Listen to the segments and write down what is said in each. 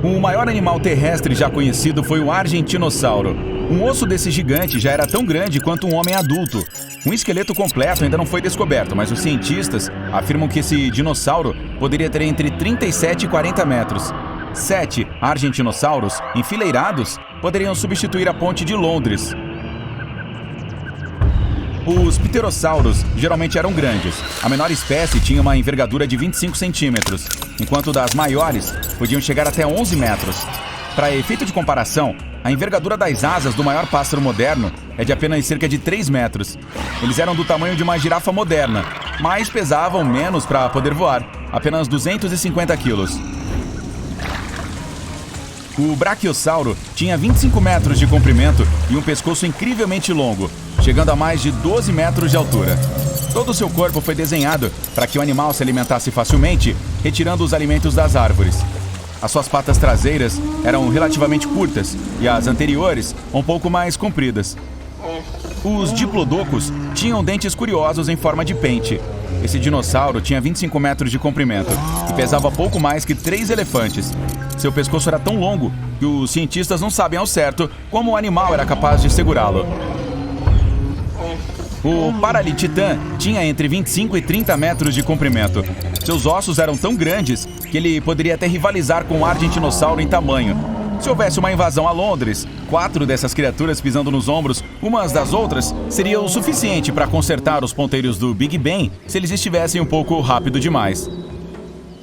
O maior animal terrestre já conhecido foi o argentinossauro. Um osso desse gigante já era tão grande quanto um homem adulto. Um esqueleto completo ainda não foi descoberto, mas os cientistas afirmam que esse dinossauro poderia ter entre 37 e 40 metros. 7 argentinossauros, enfileirados, poderiam substituir a ponte de Londres. Os pterossauros geralmente eram grandes. A menor espécie tinha uma envergadura de 25 centímetros, enquanto das maiores podiam chegar até 11 metros. Para efeito de comparação, a envergadura das asas do maior pássaro moderno é de apenas cerca de 3 metros. Eles eram do tamanho de uma girafa moderna, mas pesavam menos para poder voar, apenas 250 quilos. O braquiossauro tinha 25 metros de comprimento e um pescoço incrivelmente longo, chegando a mais de 12 metros de altura. Todo o seu corpo foi desenhado para que o animal se alimentasse facilmente, retirando os alimentos das árvores. As suas patas traseiras eram relativamente curtas e as anteriores um pouco mais compridas. Os diplodocus tinham dentes curiosos em forma de pente. Esse dinossauro tinha 25 metros de comprimento e pesava pouco mais que 3 elefantes. Seu pescoço era tão longo que os cientistas não sabem ao certo como o animal era capaz de segurá-lo. O Paralititã tinha entre 25 e 30 metros de comprimento. Seus ossos eram tão grandes que ele poderia até rivalizar com o argentinossauro em tamanho. Se houvesse uma invasão a Londres, 4 dessas criaturas pisando nos ombros umas das outras seria o suficiente para consertar os ponteiros do Big Ben se eles estivessem um pouco rápido demais.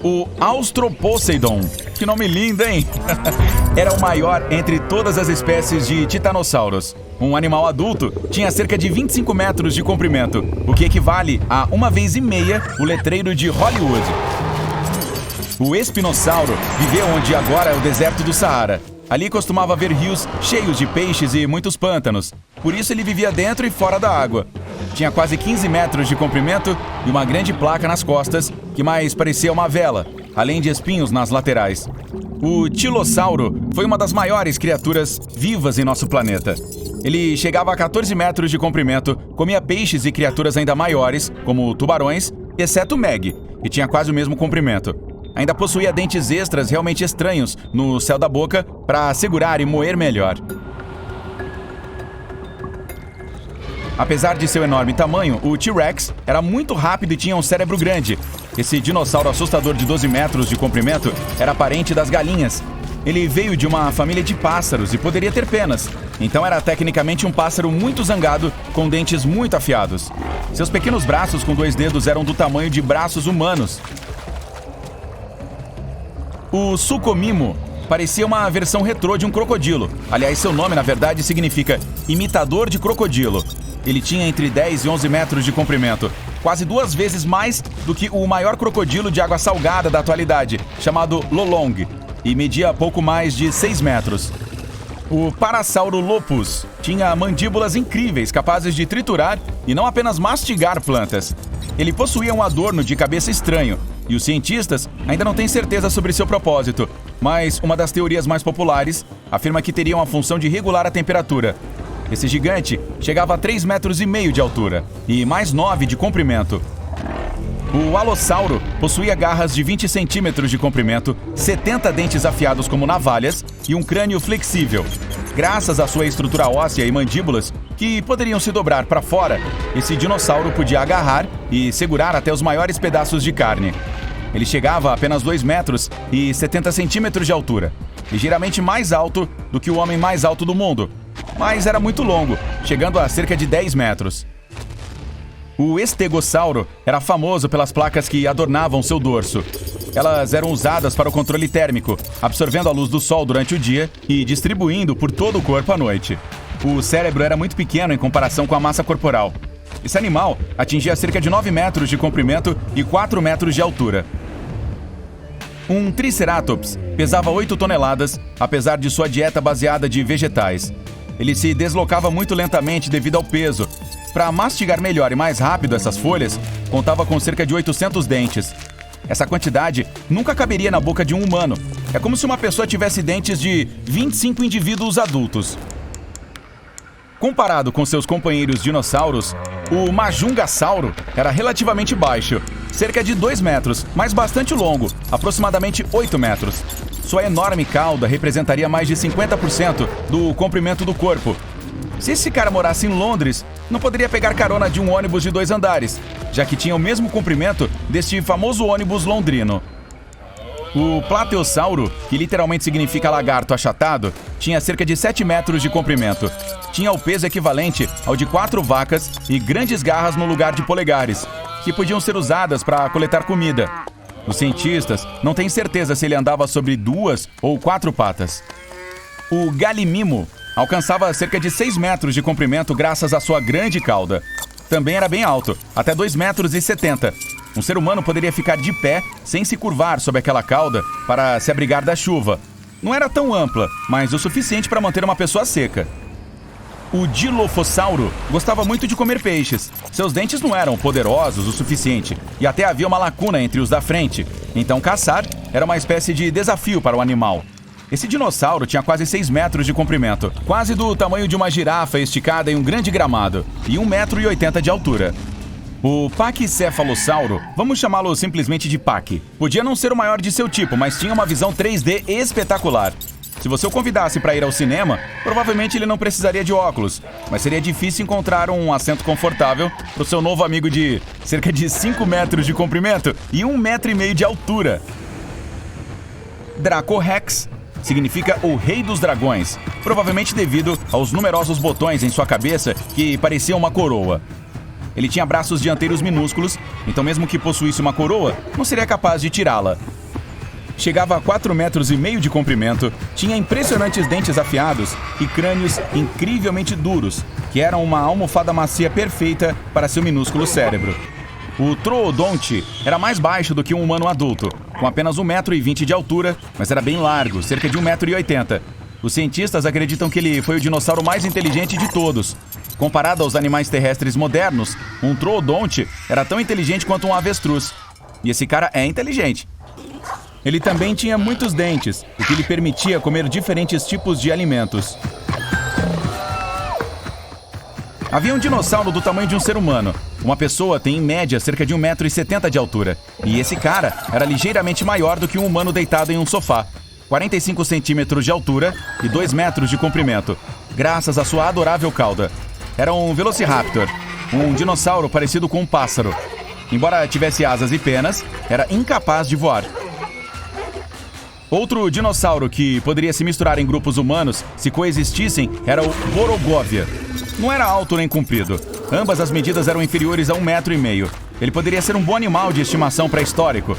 O Austroposeidon, que nome lindo, hein? Era o maior entre todas as espécies de titanossauros. Um animal adulto tinha cerca de 25 metros de comprimento, o que equivale a 1,5 vezes o letreiro de Hollywood. O espinossauro viveu onde agora é o deserto do Saara. Ali costumava haver rios cheios de peixes e muitos pântanos. Por isso ele vivia dentro e fora da água. Tinha quase 15 metros de comprimento e uma grande placa nas costas, que mais parecia uma vela, além de espinhos nas laterais. O tilossauro foi uma das maiores criaturas vivas em nosso planeta. Ele chegava a 14 metros de comprimento, comia peixes e criaturas ainda maiores, como tubarões, exceto Meg, que tinha quase o mesmo comprimento. Ainda possuía dentes extras realmente estranhos no céu da boca para segurar e moer melhor. Apesar de seu enorme tamanho, o T-Rex era muito rápido e tinha um cérebro grande. Esse dinossauro assustador de 12 metros de comprimento era parente das galinhas. Ele veio de uma família de pássaros e poderia ter penas. Então era tecnicamente um pássaro muito zangado, com dentes muito afiados. Seus pequenos braços com 2 dedos eram do tamanho de braços humanos. O Sucomimo parecia uma versão retrô de um crocodilo. Aliás, seu nome, na verdade, significa imitador de crocodilo. Ele tinha entre 10 e 11 metros de comprimento, quase 2 vezes mais do que o maior crocodilo de água salgada da atualidade, chamado Lolong, e media pouco mais de 6 metros. O Parasaurolophus tinha mandíbulas incríveis, capazes de triturar e não apenas mastigar plantas. Ele possuía um adorno de cabeça estranho, e os cientistas ainda não têm certeza sobre seu propósito, mas uma das teorias mais populares afirma que teria uma função de regular a temperatura. Esse gigante chegava a 3,5 metros de altura e mais 9 de comprimento. O alossauro possuía garras de 20 centímetros de comprimento, 70 dentes afiados como navalhas e um crânio flexível. Graças à sua estrutura óssea e mandíbulas, que poderiam se dobrar para fora, esse dinossauro podia agarrar e segurar até os maiores pedaços de carne. Ele chegava a apenas 2 metros e 70 centímetros de altura, ligeiramente mais alto do que o homem mais alto do mundo, mas era muito longo, chegando a cerca de 10 metros. O estegossauro era famoso pelas placas que adornavam seu dorso. Elas eram usadas para o controle térmico, absorvendo a luz do sol durante o dia e distribuindo por todo o corpo à noite. O cérebro era muito pequeno em comparação com a massa corporal. Esse animal atingia cerca de 9 metros de comprimento e 4 metros de altura. Um Triceratops pesava 8 toneladas, apesar de sua dieta baseada de vegetais. Ele se deslocava muito lentamente devido ao peso. Para mastigar melhor e mais rápido essas folhas, contava com cerca de 800 dentes. Essa quantidade nunca caberia na boca de um humano. É como se uma pessoa tivesse dentes de 25 indivíduos adultos. Comparado com seus companheiros dinossauros, o Majungasauro era relativamente baixo, cerca de 2 metros, mas bastante longo, aproximadamente 8 metros. Sua enorme cauda representaria mais de 50% do comprimento do corpo. Se esse cara morasse em Londres, não poderia pegar carona de um ônibus de 2 andares, já que tinha o mesmo comprimento deste famoso ônibus londrino. O Plateossauro, que literalmente significa lagarto achatado, tinha cerca de 7 metros de comprimento. Tinha o peso equivalente ao de 4 vacas e grandes garras no lugar de polegares, que podiam ser usadas para coletar comida. Os cientistas não têm certeza se ele andava sobre 2 ou 4 patas. O Galimimo alcançava cerca de 6 metros de comprimento graças à sua grande cauda. Também era bem alto, até 2,70 metros. Um ser humano poderia ficar de pé sem se curvar sob aquela cauda para se abrigar da chuva. Não era tão ampla, mas o suficiente para manter uma pessoa seca. O Dilophosauro gostava muito de comer peixes. Seus dentes não eram poderosos o suficiente e até havia uma lacuna entre os da frente. Então caçar era uma espécie de desafio para o animal. Esse dinossauro tinha quase 6 metros de comprimento, quase do tamanho de uma girafa esticada em um grande gramado, e 1,80 metros de altura. O Pachycephalossauro, vamos chamá-lo simplesmente de Pac, podia não ser o maior de seu tipo, mas tinha uma visão 3D espetacular. Se você o convidasse para ir ao cinema, provavelmente ele não precisaria de óculos, mas seria difícil encontrar um assento confortável para o seu novo amigo de cerca de 5 metros de comprimento e 1,5 metros de altura. Dracorex significa o Rei dos Dragões, provavelmente devido aos numerosos botões em sua cabeça que pareciam uma coroa. Ele tinha braços dianteiros minúsculos, então mesmo que possuísse uma coroa, não seria capaz de tirá-la. Chegava a 4,5 metros de comprimento, tinha impressionantes dentes afiados e crânios incrivelmente duros, que eram uma almofada macia perfeita para seu minúsculo cérebro. O Troodonte era mais baixo do que um humano adulto, com apenas 1,20 metros de altura, mas era bem largo, cerca de 1,80 metros. Os cientistas acreditam que ele foi o dinossauro mais inteligente de todos. Comparado aos animais terrestres modernos, um troodonte era tão inteligente quanto um avestruz. E esse cara é inteligente. Ele também tinha muitos dentes, o que lhe permitia comer diferentes tipos de alimentos. Havia um dinossauro do tamanho de um ser humano. Uma pessoa tem em média cerca de 1,70 metros de altura. E esse cara era ligeiramente maior do que um humano deitado em um sofá. 45 centímetros de altura e 2 metros de comprimento, graças à sua adorável cauda. Era um Velociraptor, um dinossauro parecido com um pássaro. Embora tivesse asas e penas, era incapaz de voar. Outro dinossauro que poderia se misturar em grupos humanos se coexistissem era o Borogovia. Não era alto nem comprido. Ambas as medidas eram inferiores a 1,5 metros. Ele poderia ser um bom animal de estimação pré-histórico.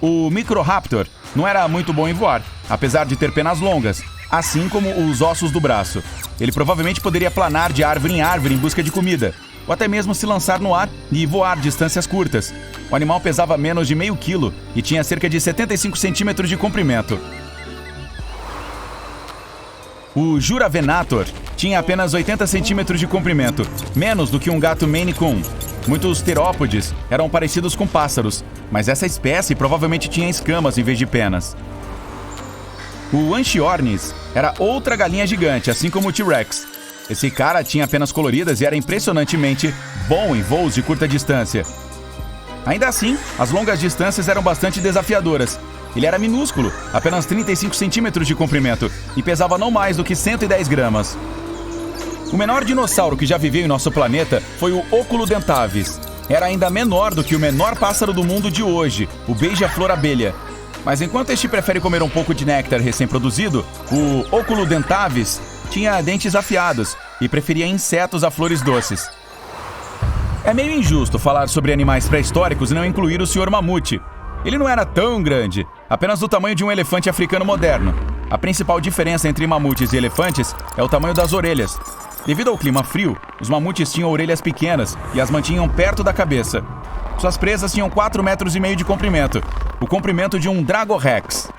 O Microraptor não era muito bom em voar, apesar de ter penas longas, assim como os ossos do braço. Ele provavelmente poderia planar de árvore em árvore em busca de comida, ou até mesmo se lançar no ar e voar distâncias curtas. O animal pesava menos de meio quilo e tinha cerca de 75 centímetros de comprimento. O Juravenator tinha apenas 80 centímetros de comprimento, menos do que um gato Maine Coon. Muitos terópodes eram parecidos com pássaros, mas essa espécie provavelmente tinha escamas em vez de penas. O Anchiornis era outra galinha gigante, assim como o T-Rex. Esse cara tinha penas coloridas e era impressionantemente bom em voos de curta distância. Ainda assim, as longas distâncias eram bastante desafiadoras. Ele era minúsculo, apenas 35 centímetros de comprimento, e pesava não mais do que 110 gramas. O menor dinossauro que já viveu em nosso planeta foi o Oculodentavis. Era ainda menor do que o menor pássaro do mundo de hoje, o beija-flor abelha. Mas enquanto este prefere comer um pouco de néctar recém-produzido, o Oculodentavis tinha dentes afiados e preferia insetos a flores doces. É meio injusto falar sobre animais pré-históricos e não incluir o Sr. Mamute. Ele não era tão grande, apenas do tamanho de um elefante africano moderno. A principal diferença entre mamutes e elefantes é o tamanho das orelhas. Devido ao clima frio, os mamutes tinham orelhas pequenas e as mantinham perto da cabeça. Suas presas tinham 4,5 metros de comprimento, o comprimento de um Dragorex.